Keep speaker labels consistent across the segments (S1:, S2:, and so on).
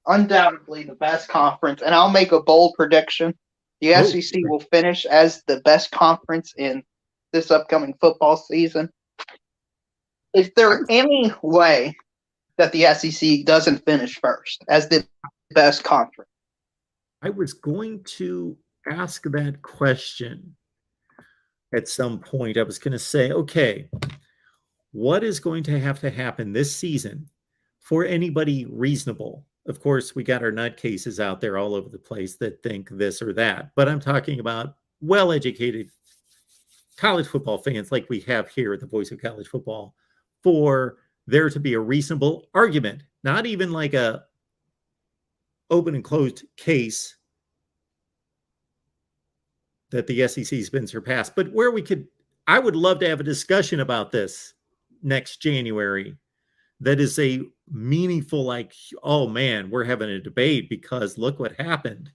S1: undoubtedly the best conference, and I'll make a bold prediction. The
S2: Oh,
S1: SEC will finish as the best conference in this upcoming football season. Is there any way that the SEC doesn't finish first as the best conference?
S2: I was going to ask that question at some point. I was going to say, okay, what is going to have to happen this season for anybody reasonable? Of course, we got our nutcases out there all over the place that think this or that, but I'm talking about well-educated college football fans like we have here at the Voice of College Football for there to be a reasonable argument, not even like a open and closed case that the SEC has been surpassed, but where we could, I would love to have a discussion about this next January. That is a meaningful, like, oh man, we're having a debate because look what happened.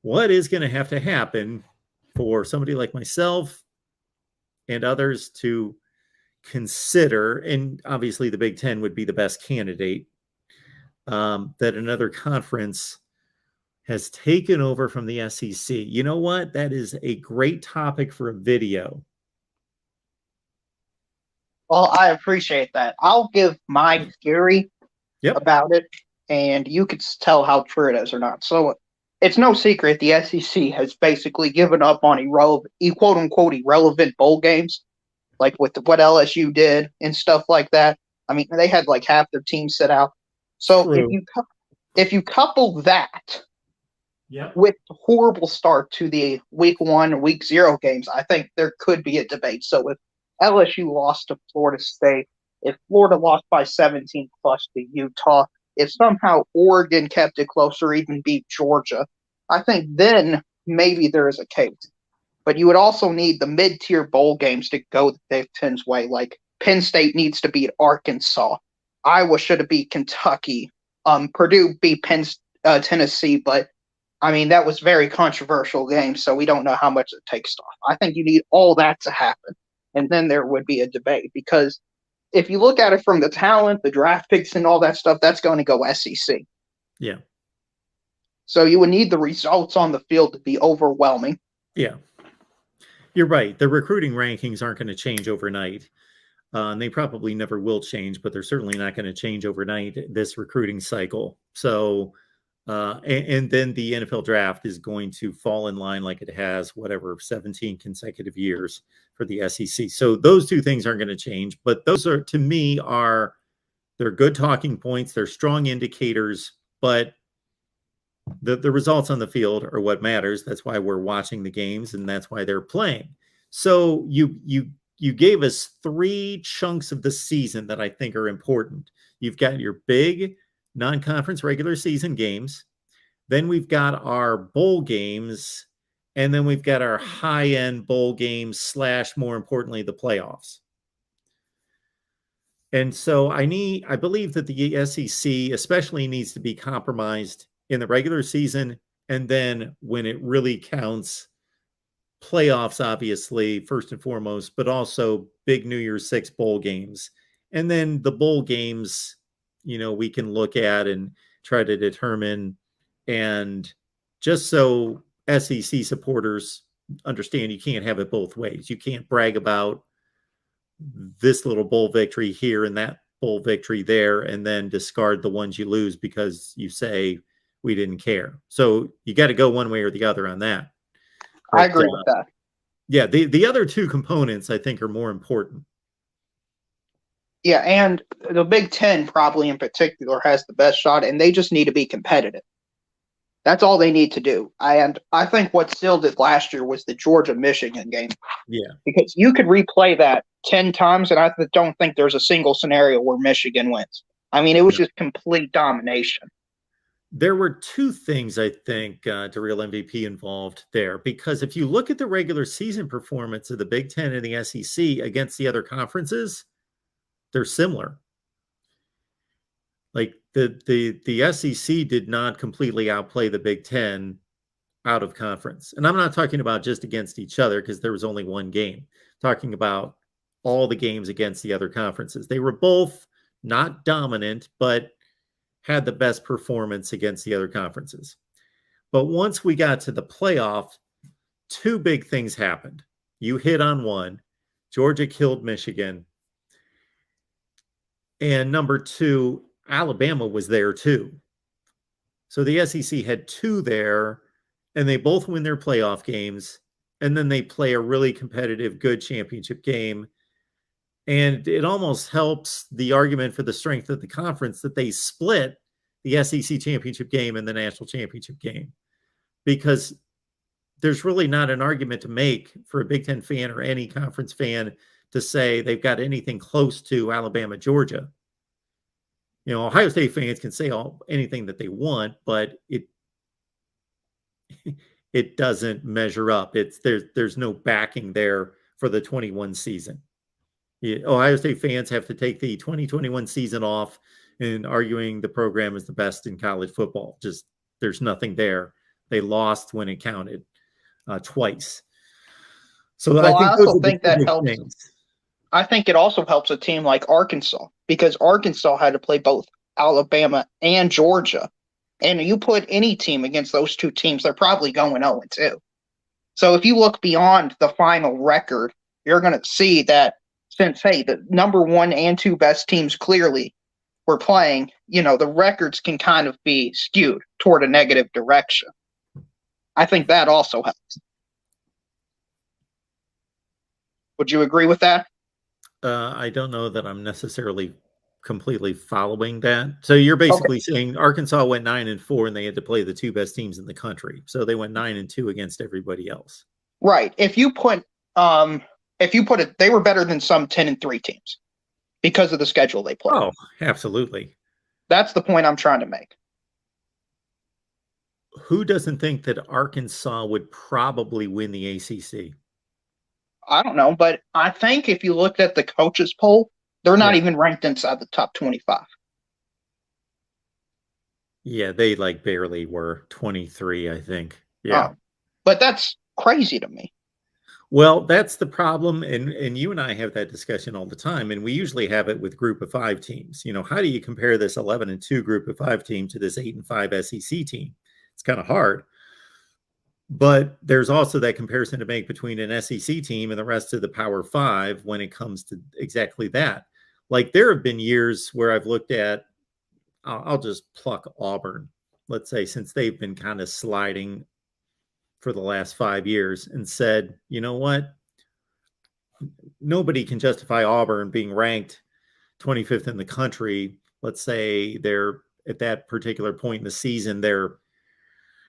S2: What is going to have to happen for somebody like myself and others to consider, and obviously the Big Ten would be the best candidate, that another conference has taken over from the SEC. You know what? That is a great topic for a video.
S1: Well, I appreciate that. I'll give my theory about it, and you could tell how true it is or not. So it's no secret the SEC has basically given up on quote unquote irrelevant bowl games, like with what LSU did and stuff like that. I mean, they had like half their team sit out. So if you couple that with the horrible start to the week 1, week 0 games, I think there could be a debate. So if LSU lost to Florida State, if Florida lost by 17 plus to Utah, if somehow Oregon kept it close or even beat Georgia, I think then maybe there is a case. But you would also need the mid-tier bowl games to go the Big Ten's way. Like Penn State needs to beat Arkansas. Iowa should have beat Kentucky. Purdue beat Tennessee, but I mean, that was very controversial game, so we don't know how much it takes off. I think you need all that to happen, and then there would be a debate. Because if you look at it from the talent, the draft picks, and all that stuff, that's going to go SEC.
S2: Yeah.
S1: So you would need the results on the field to be overwhelming.
S2: Yeah. You're right. The recruiting rankings aren't going to change overnight. And they probably never will change, but they're certainly not going to change overnight this recruiting cycle. So, and then the NFL draft is going to fall in line like it has, 17 consecutive years for the SEC. So those two things aren't going to change, but those are, to me, they're good talking points. They're strong indicators, but the results on the field are what matters. That's why we're watching the games, and that's why they're playing. So you gave us 3 chunks of the season that I think are important. You've got your big non-conference regular season games. Then we've got our bowl games. And then we've got our high-end bowl games / more importantly, the playoffs. And so I believe that the SEC especially needs to be compromised in the regular season. And then when it really counts, playoffs, obviously, first and foremost, but also big New Year's 6 bowl games. And then the bowl games, we can look at and try to determine. And just so SEC supporters understand, you can't have it both ways. You can't brag about this little bowl victory here and that bowl victory there, and then discard the ones you lose because you say we didn't care. So you got to go one way or the other on that.
S1: But, I agree with that.
S2: Yeah, the other 2 components I think are more important.
S1: Yeah, and the Big Ten probably in particular has the best shot, and they just need to be competitive. That's all they need to do. And I think what sealed it last year was the Georgia-Michigan game.
S2: Yeah.
S1: Because you could replay that 10 times, and I don't think there's a single scenario where Michigan wins. I mean, it was just complete domination.
S2: There were 2 things, I think, to real MVP involved there. Because if you look at the regular season performance of the Big Ten and the SEC against the other conferences, they're similar. Like the SEC did not completely outplay the Big Ten out of conference. And I'm not talking about just against each other because there was only one game. I'm talking about all the games against the other conferences. They were both not dominant, but had the best performance against the other conferences. But once we got to the playoff, two big things happened. You hit on one. Georgia killed Michigan. And number two, Alabama was there too. So the SEC had two there, and they both win their playoff games. And then they play a really competitive, good championship game. And it almost helps the argument for the strength of the conference that they split the SEC championship game and the national championship game, because there's really not an argument to make for a Big Ten fan or any conference fan to say they've got anything close to Alabama, Georgia. You know, Ohio State fans can say anything that they want, but it doesn't measure up. There's no backing there for the 21 season. Ohio State fans have to take the 2021 season off and arguing the program is the best in college football. Just there's nothing there. They lost when it counted twice. So I also think that helps.
S1: I think it also helps a team like Arkansas, because Arkansas had to play both Alabama and Georgia. And you put any team against those two teams, they're probably going 0-2. So if you look beyond the final record, you're going to see that since, hey, the number 1 and 2 best teams clearly were playing, you know, the records can kind of be skewed toward a negative direction. I think that also helps. Would you agree with that?
S2: I don't know that I'm necessarily completely following that. So you're basically saying Arkansas went 9-4 and they had to play the 2 best teams in the country. So they went 9-2 against everybody else.
S1: Right. If you put it, they were better than some 10-3 teams because of the schedule they played.
S2: Oh, absolutely.
S1: That's the point I'm trying to make.
S2: Who doesn't think that Arkansas would probably win the ACC?
S1: I don't know, but I think if you looked at the coaches poll, they're not even ranked inside the top 25.
S2: Yeah, they like barely were 23, I think. Yeah.
S1: But that's crazy to me.
S2: Well, that's the problem. And you and I have that discussion all the time. And we usually have it with group of 5 teams. You know, how do you compare this 11-2 group of 5 team to this 8-5 SEC team? It's kind of hard. But there's also that comparison to make between an SEC team and the rest of the Power 5 when it comes to exactly that. Like there have been years where I've looked at, I'll just pluck Auburn, let's say, since they've been kind of sliding for the last 5 years, and said, you know what? Nobody can justify Auburn being ranked 25th in the country. Let's say they're at that particular point in the season, they're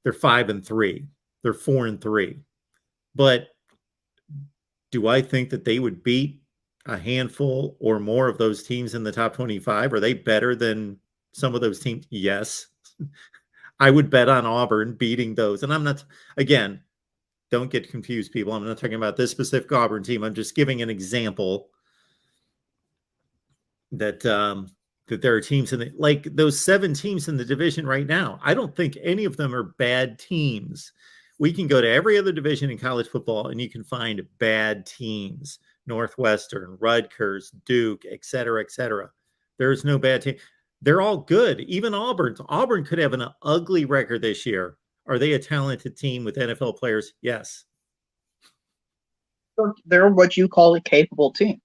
S2: 5-3. They're 4-3. But do I think that they would beat a handful or more of those teams in the top 25? Are they better than some of those teams? Yes. I would bet on Auburn beating those. And I'm not, again, don't get confused, people. I'm not talking about this specific Auburn team. I'm just giving an example that that there are teams in the, like those 7 teams in the division right now. I don't think any of them are bad teams. We can go to every other division in college football and you can find bad teams. Northwestern, Rutgers, Duke, et cetera, et cetera. There's no bad team. They're all good. Even Auburn. Auburn could have an ugly record this year. Are they a talented team with NFL players? Yes.
S1: They're what you call a capable team.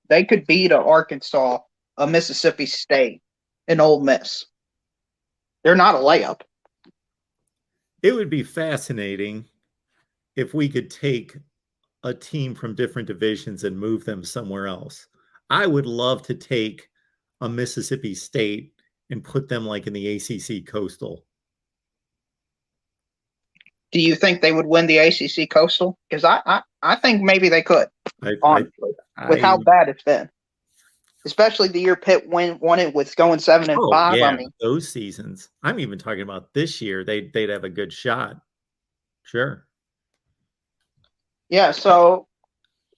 S1: They could beat a Arkansas, a Mississippi State, an Ole Miss. They're not a layup.
S2: It would be fascinating if we could take a team from different divisions and move them somewhere else. I would love to take a Mississippi State and put them like in the ACC Coastal.
S1: Do you think they would win the ACC Coastal? Because I think maybe they could, honestly, with how bad it's been. Especially the year Pitt won it with going 7-5.
S2: Yeah,
S1: I mean,
S2: those seasons. I'm even talking about this year. They'd have a good shot. Sure.
S1: Yeah. So,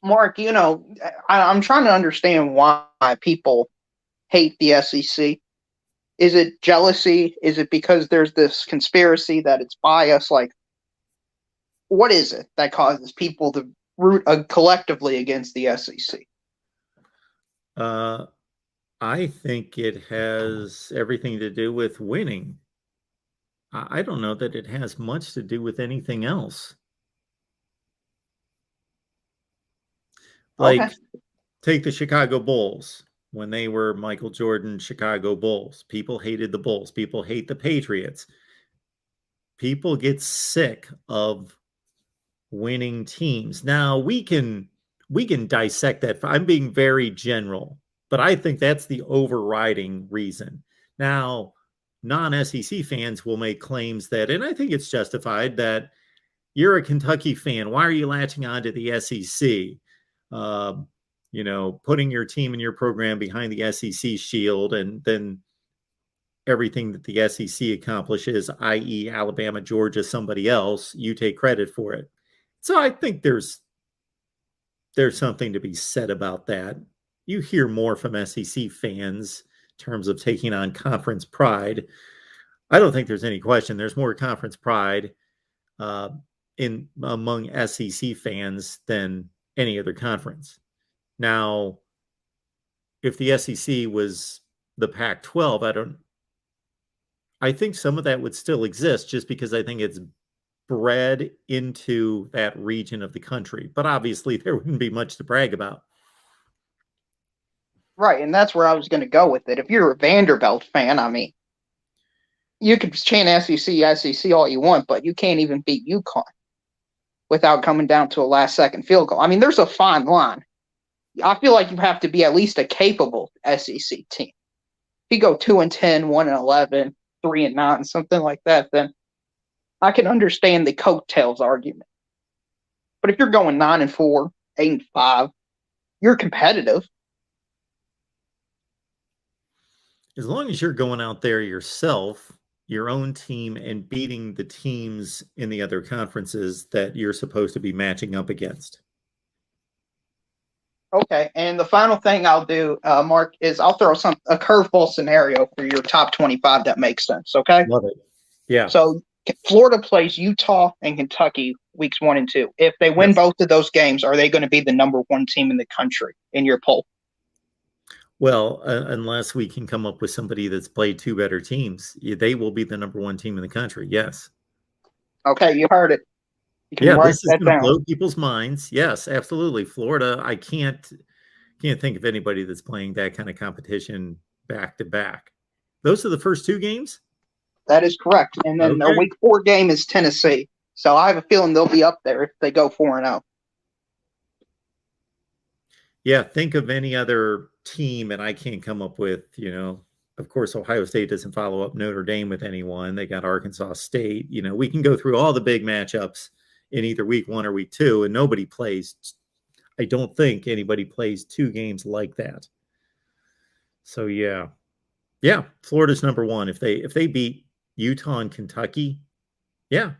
S1: Mark, you know, I'm trying to understand why people hate the SEC. Is it jealousy? Is it because there's this conspiracy that it's biased? Like, what is it that causes people to root collectively against the SEC?
S2: I think it has everything to do with winning. I don't know that it has much to do with anything else.
S1: Okay.
S2: Like, take the Chicago Bulls. When they were Michael Jordan Chicago Bulls, people hated the Bulls. People hate the Patriots. People get sick of winning teams. Now we can dissect that. I'm being very general, but I think that's the overriding reason. Now, non-SEC fans will make claims that, and I think it's justified, that you're a Kentucky fan. Why are you latching on to the SEC? Putting your team and your program behind the SEC shield, and then everything that the SEC accomplishes, i.e., Alabama, Georgia, somebody else, you take credit for it. So I think there's something to be said about that. You hear more from SEC fans in terms of taking on conference pride. I don't think there's any question. There's more conference pride in among SEC fans than any other conference. Now, if the SEC was the Pac-12, I think some of that would still exist, just because I think it's bred into that region of the country. But obviously, there wouldn't be much to brag about.
S1: Right, and that's where I was going to go with it. If you're a Vanderbilt fan, I mean, you could chant SEC all you want, but you can't even beat UConn without coming down to a last-second field goal. I mean, there's a fine line. I feel like you have to be at least a capable SEC team. If you go 2-10, 1-11, 3-9, something like that, then I can understand the coattails argument. But if you're going 9-4, 8-5, you're competitive.
S2: As long as you're going out there yourself, your own team, and beating the teams in the other conferences that you're supposed to be matching up against.
S1: Okay, and the final thing I'll do, Mark, is I'll throw a curveball scenario for your top 25 that makes sense. Okay.
S2: Love it. Yeah.
S1: So Florida plays Utah and Kentucky weeks 1 and 2. If they win both of those games, are they going to be the number one team in the country in your poll?
S2: Well, unless we can come up with somebody that's played two better teams, they will be the number one team in the country. Yes.
S1: Okay, you heard it.
S2: Yeah, this is going to blow people's minds. Yes, absolutely. Florida, I can't think of anybody that's playing that kind of competition back to back. Those are the first two games?
S1: That is correct. And then the week 4 game is Tennessee. So I have a feeling they'll be up there if they go 4-0.
S2: Yeah, think of any other team, and I can't come up with, of course, Ohio State doesn't follow up Notre Dame with anyone. They got Arkansas State. We can go through all the big matchups in either week 1 or week 2, and nobody plays. I don't think anybody plays 2 games like that. So yeah, Florida's number one. If they beat Utah and Kentucky, yeah,